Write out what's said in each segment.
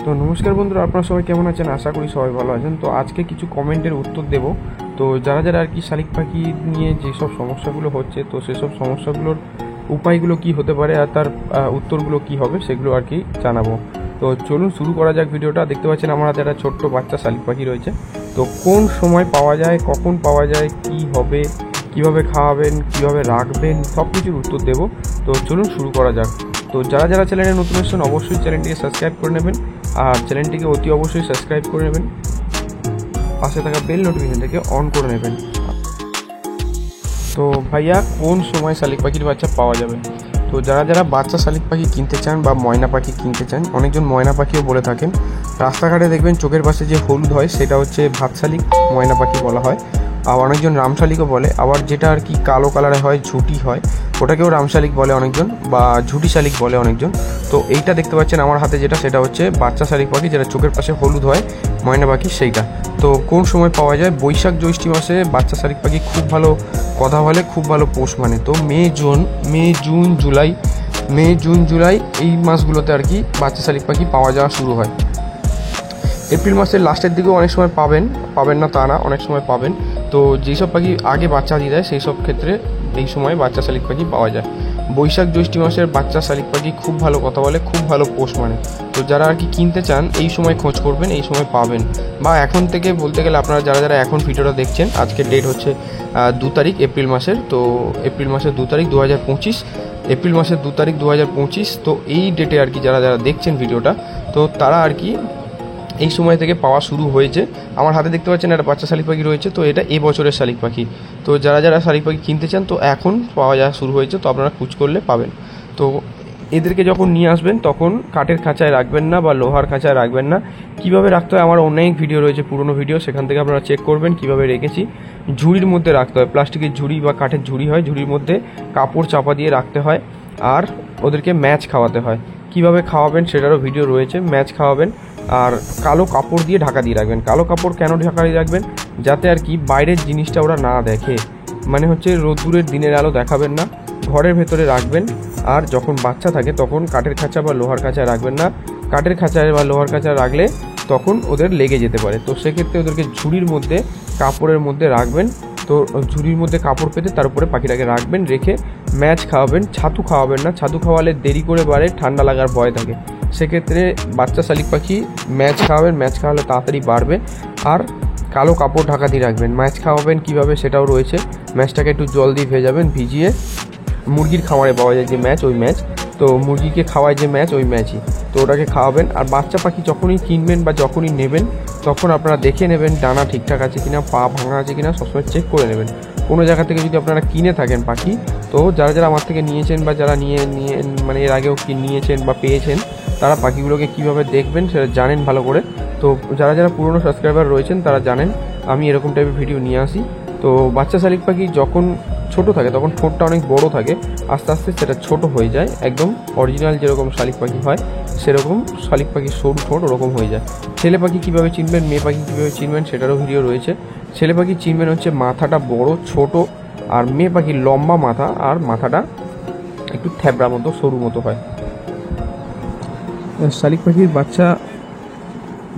তো নমস্কার বন্ধুরা, আপনারা সবাই কেমন আছেন? আশা করি সবাই ভালো আছেন। তো আজকে কিছু কমেন্টের উত্তর দেব। তো যারা যারা আর কি শালিক পাখি নিয়ে যেসব সমস্যাগুলো হচ্ছে, তো সেসব সমস্যাগুলোর উপায়গুলো কি হতে পারে আর তার উত্তরগুলো কি হবে সেগুলো আর কি জানাবো। তো চলুন শুরু করা যাক ভিডিওটা। দেখতে পাচ্ছেন আমার হাতে একটা ছোট্ট বাচ্চা শালিক পাখি রয়েছে। তো কোন সময় পাওয়া যায়, কখন পাওয়া যায়, কি হবে, কিভাবে খাওয়াবেন, কিভাবে রাখবেন, সব কিছুর উত্তর দেব। তো চলুন শুরু করা যাক। তো যারা যারা চ্যানেলে নতুন এসেছেন অবশ্যই চ্যানেলটিকে সাবস্ক্রাইব করে নেবেন, আর চ্যানেলটিকে অতি অবশ্যই সাবস্ক্রাইব করে নেবেন, পাশে থাকা বেল নোটিফিকেশনটাকে অন করে নেবেন। তো ভাইয়া, কোন সময় শালিক পাখির বাচ্চা পাওয়া যাবে? তো যারা যারা বাচ্চা শালিক পাখি কিনতে চান বা ময়না পাখি কিনতে চান, অনেকজন ময়না পাখিও বলে থাকেন। রাস্তাঘাটে দেখবেন চোখের পাশে যে হলুদ হয় সেটা হচ্ছে ভাত শালিক, ময়না পাখি বলা হয়। আর অনেকজন রামশালিকও বলে। আবার যেটা আর কি কালো কালারে হয়, ঝুটি হয়, ওটাকেও রামশালিক বলে অনেকজন, বা ঝুটি শালিক বলে অনেকজন। তো এইটা দেখতে পাচ্ছেন আমার হাতে যেটা, সেটা হচ্ছে বাচ্চা শালিক পাখি, যেটা চোখের পাশে হলুদ হয়, ময়না পাখি সেইটা। তো কোন সময় পাওয়া যায়? বৈশাখ জ্যৈষ্ঠী মাসে বাচ্চা শালিক পাখি খুব ভালো কথা বলে, খুব ভালো পোষ মানে। তো মে জুন জুলাই এই মাসগুলোতে আর কি বাচ্চা শালিক পাখি পাওয়া যাওয়া শুরু হয়। এপ্রিল মাসের লাস্টের দিকেও অনেক সময় পাবেন না তা না, অনেক সময় পাবেন। তো যেসব পাখি আগে বাচ্চা দিয়ে দেয় সেই সব ক্ষেত্রে এই সময় বাচ্চা শালিক পাখি পাওয়া যায়। বৈশাখ জ্যৈষ্ঠী মাসের বাচ্চা শালিক পাখি খুব ভালো কথা বলে, খুব ভালো পোষ মানে। তো যারা আর কি কিনতে চান এই সময় খোঁজ করবেন, এই সময় পাবেন। বা এখন থেকে বলতে গেলে আপনারা যারা যারা এখন ভিডিওটা দেখছেন, আজকের ডেট হচ্ছে 2 তারিখ এপ্রিল মাসের। তো এপ্রিল মাসের 2 তারিখ 2025, এপ্রিল মাসের 2 তারিখ 2025। তো এই ডেটে আর কি যারা যারা দেখছেন ভিডিওটা, তো তারা আর কি এই সময় থেকে পাওয়া শুরু হয়েছে। আমার হাতে দেখতে পাচ্ছেন একটা বাচ্চা শালিক পাখি রয়েছে। তো এটা এবছরের শালিক পাখি। তো যারা যারা শালিক পাখি কিনতে চান, তো এখন পাওয়া যাওয়া শুরু হয়েছে। তো আপনারা খোঁজ করলে পাবেন। তো এদেরকে যখন নিয়ে আসবেন তখন কাঠের খাঁচায় রাখবেন না বা লোহার খাঁচায় রাখবেন না। কীভাবে রাখতে হয় আমার অনেক ভিডিও রয়েছে, পুরনো ভিডিও, সেখান থেকে আপনারা চেক করবেন কীভাবে রেখেছি। ঝুড়ির মধ্যে রাখতে হয়, প্লাস্টিকের ঝুড়ি বা কাঠের ঝুড়ি হয়, ঝুড়ির মধ্যে কাপড় চাপা দিয়ে রাখতে হয়। আর ওদেরকে ম্যাচ খাওয়াতে হয়। কীভাবে খাওয়াবেন সেটারও ভিডিও রয়েছে। ম্যাচ খাওয়াবেন আর কালো কাপড় দিয়ে ঢাকা দিয়ে রাখবেন। কালো কাপড় কেন ঢাকা দিয়ে রাখবেন? যাতে আর কি বাইরের জিনিসটা ওরা না দেখে, মানে হচ্ছে রোদ্দুরের দিনের আলো দেখাবেন না, ঘরের ভেতরে রাখবেন। আর যখন বাচ্চা থাকে তখন কাঠের খাঁচা বা লোহার খাঁচায় রাখবেন না। কাঠের খাঁচায় বা লোহার খাঁচায় রাখলে তখন ওদের লেগে যেতে পারে। তো সেক্ষেত্রে ওদেরকে ঝুড়ির মধ্যে, কাপড়ের মধ্যে রাখবেন। তো ঝুড়ির মধ্যে কাপড় পেতে তার উপরে পাখিটাকে রাখবেন, রেখে ম্যাচ খাওয়াবেন। ছাতু খাওয়াবেন না, ছাতু খাওয়ালে দেরি করে বাড়ে, ঠান্ডা লাগার ভয় থাকে। সেক্ষেত্রে বাচ্চা শালিক পাখি ম্যাচ খাওয়াবেন, ম্যাচ খাওয়ালে তাড়াতাড়ি বাড়বে। আর কালো কাপড় ঢাকা দিয়ে রাখবেন। ম্যাচ খাওয়াবেন কীভাবে সেটাও রয়েছে। ম্যাচটাকে একটু জল দিয়ে ভেজাবেন, ভিজিয়ে মুরগির খামারে পাওয়া যায় যে ম্যাচ, ওই ম্যাচ। তো মুরগিকে খাওয়ায় যে ম্যাচ, ওই ম্যাচই। তো ওটাকে খাওয়াবেন। আর বাচ্চা পাখি যখনই কিনবেন বা যখনই নেবেন, তখন আপনারা দেখে নেবেন ডানা ঠিকঠাক আছে কিনা, পা ভাঙা আছে কিনা, সবসময় চেক করে নেবেন। কোনো জায়গা থেকে যদি আপনারা কিনে থাকেন পাখি, তো যারা যারা আমার থেকে নিয়েছেন বা যারা নিয়ে মানে এর আগেও নিয়েছেন বা পেয়েছেন, তারা পাখিগুলোকে কীভাবে দেখবেন সেটা জানেন ভালো করে। তো যারা যারা পুরনো সাবস্ক্রাইবার রয়েছেন তারা জানেন আমি এরকম টাইপের ভিডিও নিয়ে আসি। তো বাচ্চা শালিক পাখি যখন ছোট থাকে তখন ঠোঁটটা অনেক বড় থাকে, আস্তে আস্তে সেটা ছোট হয়ে যায়, একদম অরিজিনাল যেরকম শালিক পাখি হয় সেরকম শালিক পাখির সরু ঠোঁট ওরকম হয়ে যায়। ছেলে পাখি কীভাবে চিনবেন, মেয়ে পাখি কীভাবে চিনবেন সেটারও ভিডিও রয়েছে। ছেলে পাখি চিনবেন হচ্ছে মাথাটা বড় ছোট, আর মেয়ে পাখির লম্বা মাথা আর মাথাটা একটু থ্যাবড়া মতো সরু মতো হয়। শালিক পাখির বাচ্চা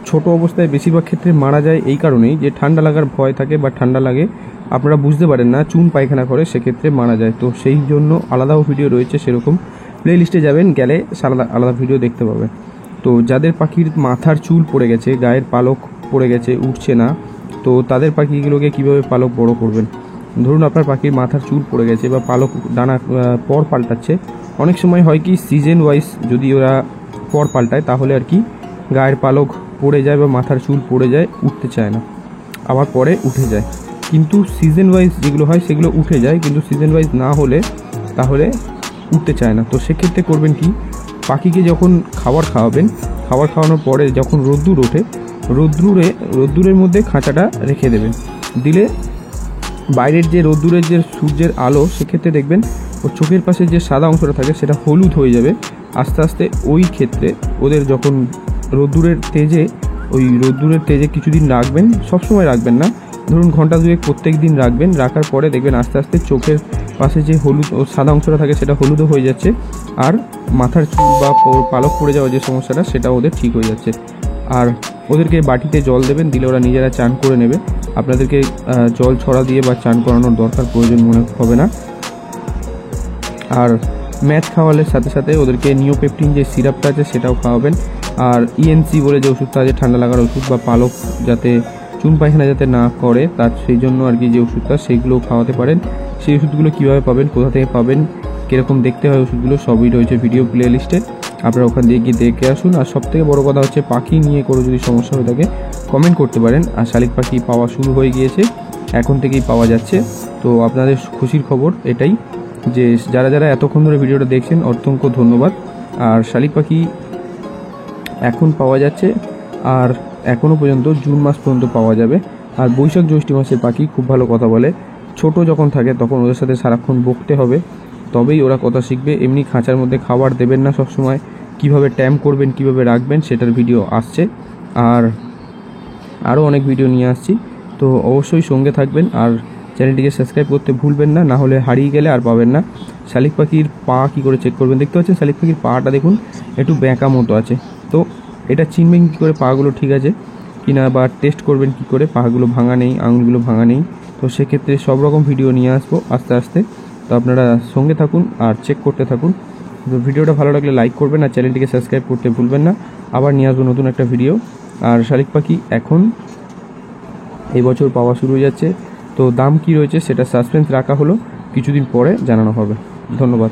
ছোট অবস্থায় বেশিরভাগ ক্ষেত্রে মারা যায় এই কারণেই যে ঠান্ডা লাগার ভয় থাকে বা ঠান্ডা লাগে, আপনারা বুঝতে পারেন না, চুন পায়খানা করে, সেক্ষেত্রে মারা যায়। তো সেই জন্য আলাদাও ভিডিও রয়েছে, সেরকম প্লে লিস্টে যাবেন, গেলে আলাদা আলাদা ভিডিও দেখতে পাবেন। তো যাদের পাখির মাথার চুল পড়ে গেছে, গায়ের পালক পড়ে গেছে, উঠছে না, তো তাদের পাখিগুলোকে কীভাবে পালক বড় করবেন? ধরুন আপনার পাখির মাথার চুল পড়ে গেছে বা পালক ডানা পর পাল্টাচ্ছে। অনেক সময় হয় কি সিজন ওয়াইজ যদি ওরা পর পাল্টায় তাহলে আর কি গায়ের পালক পড়ে যায় বা মাথার চুল পড়ে যায়, উঠতে চায় না, আবার পরে উঠে যায়। কিন্তু সিজন ওয়াইজ যেগুলো হয় সেগুলো উঠে যায়, কিন্তু সিজন ওয়াইজ না হলে তাহলে উঠতে চায় না। তো সেক্ষেত্রে করবেন কি, পাখিকে যখন খাবার খাওয়াবেন, খাবার খাওয়ানোর পরে যখন রোদ্দুর ওঠে, রোদ্দুরের মধ্যে খাঁচাটা রেখে দেবেন। দিলে বাইরের যে রোদ্দুরের যে সূর্যের আলো, সেক্ষেত্রে দেখবেন ওর চোখের পাশে যে সাদা অংশটা থাকে সেটা হলুদ হয়ে যাবে আস্তে আস্তে। ওই ক্ষেত্রে ওদের যখন রোদ্দুরের তেজে কিছুদিন রাখবেন, সবসময় রাখবেন না, ধরুন ঘন্টা দুয়েক প্রত্যেক দিন রাখবেন। রাখার পরে দেখবেন আস্তে আস্তে চোখের পাশে যে হলুদ ও সাদা অংশটা থাকে সেটা হলুদও হয়ে যাচ্ছে, আর মাথার চুল বা পালক পড়ে যাওয়ার যে সমস্যাটা সেটা ওদের ঠিক হয়ে যাচ্ছে। আর ওদেরকে বাটিতে জল দেবেন, দিলে ওরা নিজেরা চান করে নেবে। আপনাদেরকে জল ছড়া দিয়ে বা চান করানোর দরকার প্রয়োজন মনে হবে না। আর ম্যাচ খাওয়ালে সাথে সাথে ওদেরকে নিওপেপটিন যে সিরাপটা আছে সেটাও খাওয়াবেন। আর ইএনসি বলে যে ওষুধটা আছে ঠান্ডা লাগার ওষুধ, বা পালক যাতে চুন পায়খানা যাতে না করে তার সেই জন্য আর কি যে ওষুধটা, সেইগুলোও খাওয়াতে পারেন। সেই ওষুধগুলো কীভাবে পাবেন, কোথা থেকে পাবেন, কীরকম দেখতে হয় ওষুধগুলো সবই রয়েছে ভিডিও প্লে লিস্টে, আপনারা ওখান দিয়ে গিয়ে দেখে আসুন। আর সবথেকে বড় কথা হচ্ছে পাখি নিয়ে কোনো যদি সমস্যা হয়ে থাকে কমেন্ট করতে পারেন। আর শালিক পাখি পাওয়া শুরু হয়ে গিয়েছে, এখন থেকেই পাওয়া যাচ্ছে। তো আপনাদের খুশির খবর এটাই যে যারা যারা এতক্ষণ ধরে ভিডিওটা দেখছেন অসংখ্য ধন্যবাদ। আর শালিক পাখি এখন পাওয়া যাচ্ছে, আর এখনও পর্যন্ত জুন মাস পর্যন্ত পাওয়া যাবে। আর বৈশাখ জ্যৈষ্ঠ মাসের পাখি খুব ভালো কথা বলে। ছোট যখন থাকে তখন ওদের সাথে সারাক্ষণ বকতে হবে, তবেই ওরা কথা শিখবে। এমনি খাঁচার মধ্যে খাবার দেবেন না সবসময়, কীভাবে ট্যাম করবেন, কীভাবে রাখবেন সেটার ভিডিও আসছে। আর আরও অনেক ভিডিও নিয়ে আসছি, তো অবশ্যই সঙ্গে থাকবেন। আর চ্যানেলটিকে সাবস্ক্রাইব করতে ভুলবেন না, না হলে হারিয়ে গেলে আর পাবেন না। শালিক পাখির পা কী করে চেক করবেন, দেখতে পাচ্ছেন শালিক পাখির পাটা দেখুন একটু ব্যাঁকা মতো আছে। তো এটা চিনবেন কী করে পাগুলো ঠিক আছে কিনা, বা টেস্ট করবেন কী করে পাগুলো ভাঙা নেই, আঙুলগুলো ভাঙা নেই। তো সেক্ষেত্রে সব রকম ভিডিও নিয়ে আসবো আস্তে আস্তে, তো আপনারা সঙ্গে থাকুন আর চেক করতে থাকুন। তো ভিডিওটা ভালো লাগলে লাইক করবেন, আর চ্যানেলটিকে সাবস্ক্রাইব করতে ভুলবেন না। আবার নিয়ে আসবো নতুন একটা ভিডিও। আর শালিক পাখি এখন এই বছর পাওয়া শুরু হয়ে যাচ্ছে, তো দাম কি রয়েছে সেটা সাসপেন্স রাখা হলো, কিছুদিন পরে জানানো হবে। ধন্যবাদ।